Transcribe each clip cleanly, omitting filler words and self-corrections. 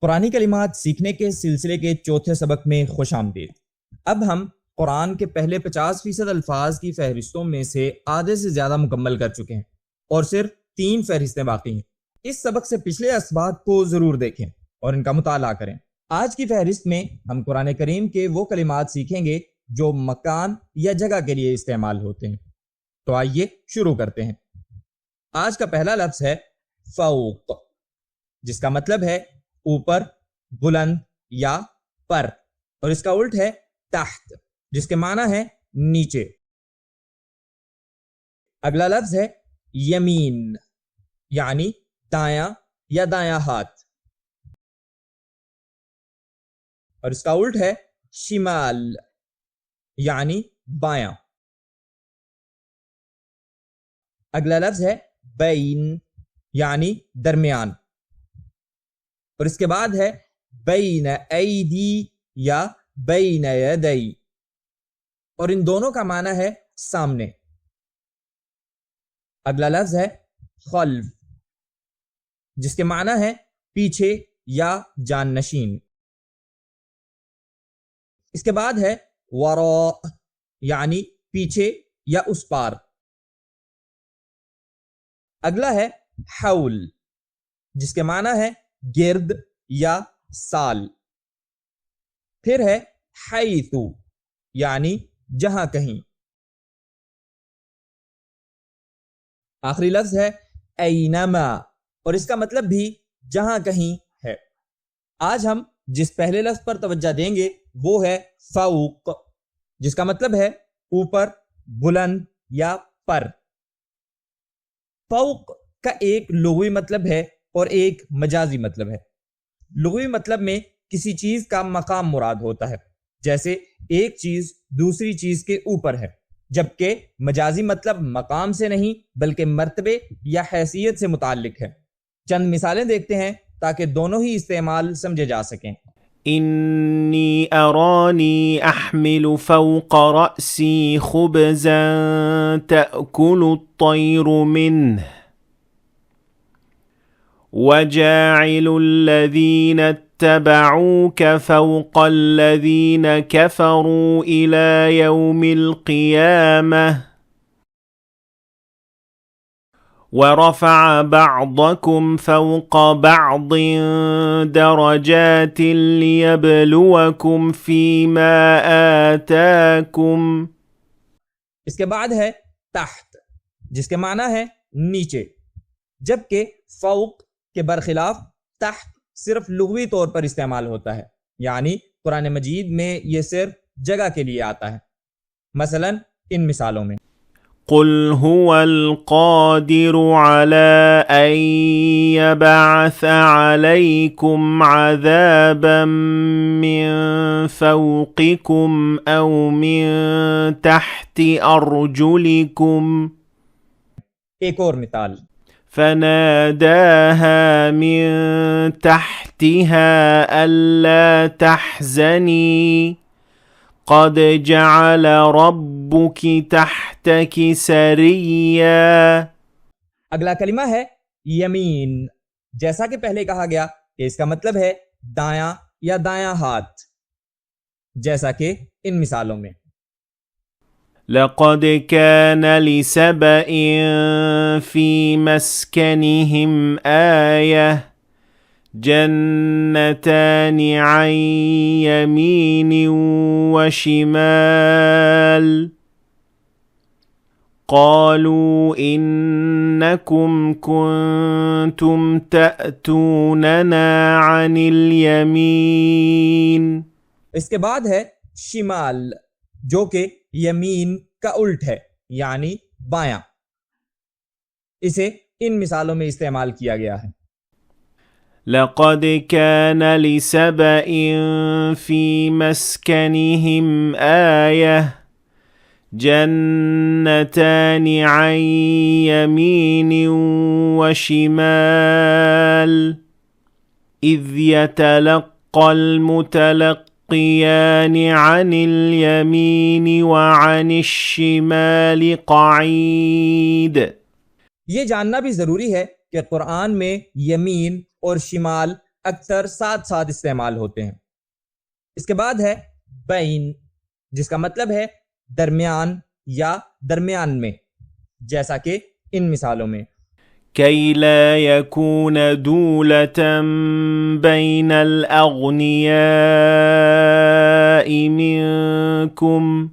قرآنی کلمات سیکھنے کے سلسلے کے چوتھے سبق میں خوش آمدید۔ اب ہم قرآن کے پہلے 50% الفاظ کی فہرستوں میں سے آدھے سے زیادہ مکمل کر چکے ہیں اور صرف 3 فہرستیں باقی ہیں۔ اس سبق سے پچھلے اسباق کو ضرور دیکھیں اور ان کا مطالعہ کریں۔ آج کی فہرست میں ہم قرآن کریم کے وہ کلمات سیکھیں گے جو مکان یا جگہ کے لیے استعمال ہوتے ہیں۔ تو آئیے شروع کرتے ہیں۔ آج کا پہلا لفظ ہے فوق، جس کا مطلب ہے اوپر، بلند یا پر، اور اس کا الٹ ہے تحت، جس کے معنی ہے نیچے۔ اگلا لفظ ہے یمین، یعنی دایاں یا دایاں ہاتھ، اور اس کا الٹ ہے شمال، یعنی بایاں۔ اگلا لفظ ہے بین، یعنی درمیان، اور اس کے بعد ہے بین ایدی یا بین یدی، اور ان دونوں کا معنی ہے سامنے۔ اگلا لفظ ہے خلف، جس کے معنی ہے پیچھے یا جانشین۔ اس کے بعد ہے وراء، یعنی پیچھے یا اس پار۔ اگلا ہے حول، جس کے معنی ہے گرد یا سال۔ پھر ہے حیث، یعنی جہاں کہیں۔ آخری لفظ ہے اینما، اور اس کا مطلب بھی جہاں کہیں ہے۔ آج ہم جس پہلے لفظ پر توجہ دیں گے وہ ہے فوق، جس کا مطلب ہے اوپر، بلند یا پر۔ فوق کا ایک لغوی مطلب ہے اور ایک مجازی مطلب ہے۔ لغوی مطلب میں کسی چیز کا مقام مراد ہوتا ہے، جیسے ایک چیز دوسری چیز کے اوپر ہے، جبکہ مجازی مطلب مقام سے نہیں بلکہ مرتبے یا حیثیت سے متعلق ہے۔ چند مثالیں دیکھتے ہیں تاکہ دونوں ہی استعمال سمجھے جا سکیں۔ انی ارانی احمل فوق رأسی خبزا تأکل الطیر منه وجاعل الذین اتبعوك فوق الذین كفروا إلى يوم القيامة ورفع بعضكم فوق بعض درجات ليبلوكم فيما آتاكم۔ اس کے بعد ہے تحت، جس کے معنی ہے نیچے، جبکہ فوق کے برخلاف تحت صرف لغوی طور پر استعمال ہوتا ہے، یعنی قرآن مجید میں یہ صرف جگہ کے لیے آتا ہے۔ مثلا ان مثالوں میں قل هو القادر على أن يبعث عليكم عذابا من فوقكم أو من تحت أرجلكم۔ ایک اور مثال، فناداها من تحتها ألا تحزني قد جعل ربك تحتك سريا۔ اگلا کلمہ ہے یمین، جیسا کہ پہلے کہا گیا کہ اس کا مطلب ہے دایاں یا دایاں ہاتھ، جیسا کہ ان مثالوں میں لقد كان لسبإ في مسكنهم آية جنتان عن يمين وشمال قالوا إنكم كنتم تأتوننا عن اليمين۔ اس کے بعد ہے شمال، جو کہ یمین کا الٹ ہے، یعنی بایاں۔ اسے ان مثالوں میں استعمال کیا گیا ہے۔ لقد كان لسبإ في مسكنهم آية جنتان عن يمين وشمال إذ يتلقى المتلقيان عن اليمين وعن الشمال قعيد۔ یہ جاننا بھی ضروری ہے کہ قرآن میں یمین اور شمال اکثر ساتھ ساتھ استعمال ہوتے ہیں۔ اس کے بعد ہے بین، جس کا مطلب ہے درمیان یا درمیان میں، جیسا کہ ان مثالوں میں كي لا يكون دولة بين الأغنياء منكم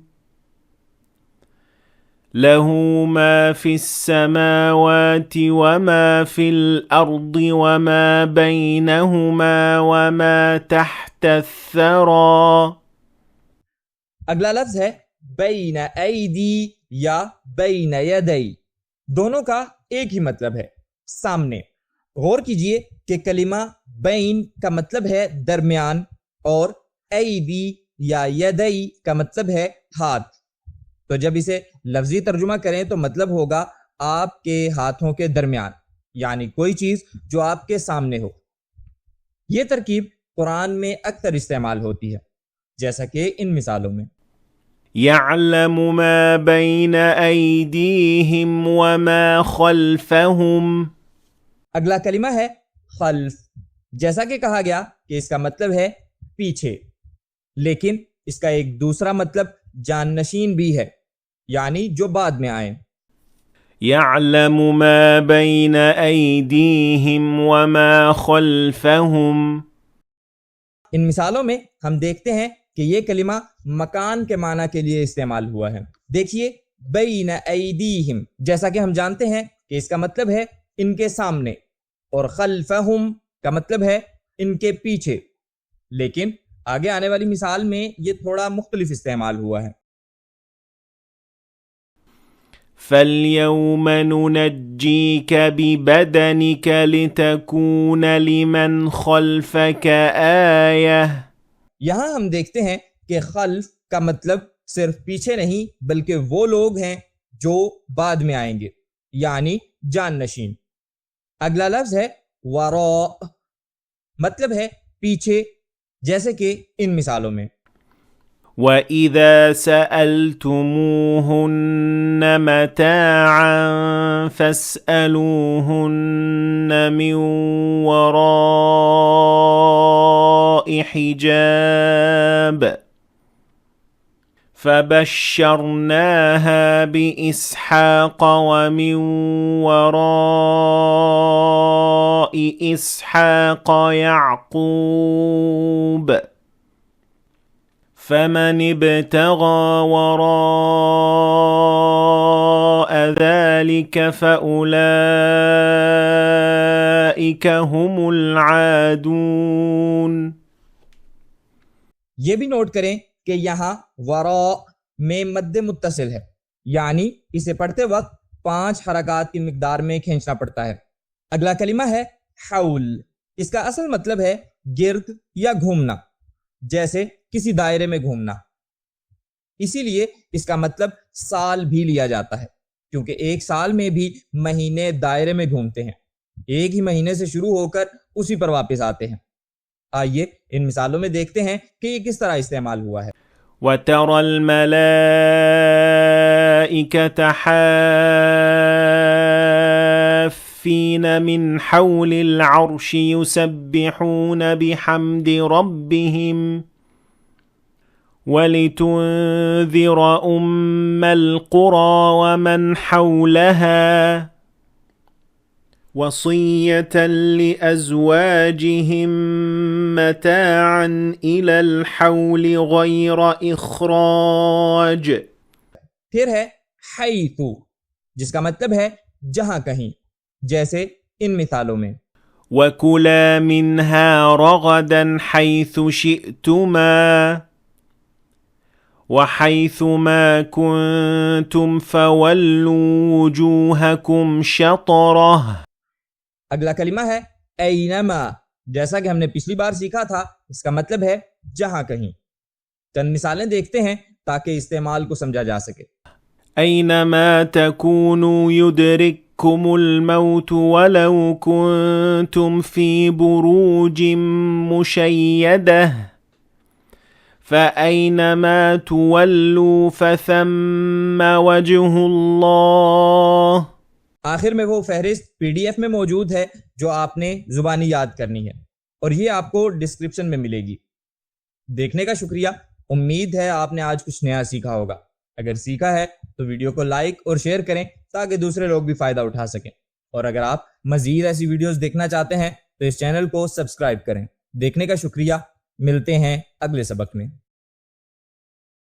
له ما في السماوات وما في الأرض وما بينهما وما تحت الثرى۔ اگلا لفظ ہے بین ایدی یا بین یدی، دونوں کا ایک ہی مطلب ہے، سامنے۔ غور کیجئے کہ کلمہ بین کا مطلب ہے درمیان اور ایدی یا یدی کا مطلب ہے ہاتھ۔ تو جب اسے لفظی ترجمہ کریں تو مطلب ہوگا آپ کے ہاتھوں کے درمیان، یعنی کوئی چیز جو آپ کے سامنے ہو۔ یہ ترکیب قرآن میں اکثر استعمال ہوتی ہے، جیسا کہ ان مثالوں میں يعلم ما بين أيديهم وما خلفهم۔ اگلا کلمہ ہے خلف، جیسا کہ کہا گیا کہ اس کا مطلب ہے پیچھے، لیکن اس کا ایک دوسرا مطلب جانشین بھی ہے، یعنی جو بعد میں آئیں۔ يعلم ما بين أيديهم وما خلفهم۔ ان مثالوں میں ہم دیکھتے ہیں کہ یہ کلمہ مکان کے معنی کے لیے استعمال ہوا ہے۔ دیکھیے بین ایدیہم، جیسا کہ ہم جانتے ہیں کہ اس کا مطلب ہے ان کے سامنے، اور خلفہم کا مطلب ہے ان کے پیچھے، لیکن آگے آنے والی مثال میں یہ تھوڑا مختلف استعمال ہوا ہے۔ فَالْيَوْمَ نُنَجِّيكَ بِبَدَنِكَ لِتَكُونَ لِمَنْ خَلْفَكَ آيَةً۔ یہاں ہم دیکھتے ہیں کہ خلف کا مطلب صرف پیچھے نہیں بلکہ وہ لوگ ہیں جو بعد میں آئیں گے، یعنی جانشین۔ اگلا لفظ ہے وراء، مطلب ہے پیچھے، جیسے کہ ان مثالوں میں وَإِذَا سَأَلْتُمُوهُنَّ مَتَاعًا فَاسْأَلُوهُنَّ مِنْ وَرَاءِ حِجَابٍ فَبَشَّرْنَاهَا بِإِسْحَاقَ وَمِنْ وَرَاءِ إِسْحَاقَ يَعْقُوبَ فَمَنِ ابْتَغَى وَرَاءَ ذَلِكَ فَأُولَئِكَ هُمُ الْعَادُونَ۔ یہ بھی نوٹ کریں کہ یہاں وراء میں مد متصل ہے، یعنی اسے پڑھتے وقت 5 حرکات کی مقدار میں کھینچنا پڑتا ہے۔ اگلا کلمہ ہے حول، اس کا اصل مطلب ہے گرد یا گھومنا، جیسے کسی دائرے میں گھومنا۔ اسی لیے اس کا مطلب سال بھی لیا جاتا ہے، کیونکہ ایک سال میں بھی مہینے دائرے میں گھومتے ہیں، ایک ہی مہینے سے شروع ہو کر اسی پر واپس آتے ہیں۔ آئیے ان مثالوں میں دیکھتے ہیں کہ یہ کس طرح استعمال ہوا ہے۔ وَتَرَى الْمَلَائِكَةَ حَافِّينَ مِنْ حَوْلِ الْعَرْشِ يُسَبِّحُونَ بِحَمْدِ رَبِّهِمْ وَلِتُنذِرَ أُمَّ الْقُرَى وَمَنْ حَوْلَهَا وَصِيَّةً لِأَزْوَاجِهِمْ مَتَاعًا إِلَى الْحَوْلِ غَيْرَ إِخْرَاجٍ۔ پھر ہے حیث، جس کا مطلب ہے جہاں کہیں، جیسے ان مثالوں میں وَكُلَا مِنْهَا رَغَدًا حَيْثُ شِئْتُمَا وَحَيْثُ مَا كُنْتُمْ فَوَلُّوا وُجُوهَكُمْ شَطْرَهُ۔ اگلا کلمہ ہے اینما، جیسا کہ ہم نے پچھلی بار سیکھا تھا، اس کا مطلب ہے جہاں کہیں۔ چند مثالیں دیکھتے ہیں تاکہ استعمال کو سمجھا جا سکے۔ اینما تکونوا یدرککم الموت ولو کنتم فی بروج مشیدہ فَأَيْنَمَا تُوَلُّوا فَثَمَّ وَجْهُ اللَّهِ۔ آخر میں وہ فہرست PDF میں موجود ہے جو آپ نے زبانی یاد کرنی ہے۔ اور یہ آپ کو ڈسکرپشن میں ملے گی۔ دیکھنے کا شکریہ، امید ہے آپ نے آج کچھ نیا سیکھا ہوگا۔ اگر سیکھا ہے تو ویڈیو کو لائک اور شیئر کریں تاکہ دوسرے لوگ بھی فائدہ اٹھا سکیں، اور اگر آپ مزید ایسی ویڈیوز دیکھنا چاہتے ہیں تو اس چینل کو سبسکرائب کریں۔ دیکھنے کا شکریہ، ملتے ہیں اگلے سبق میں۔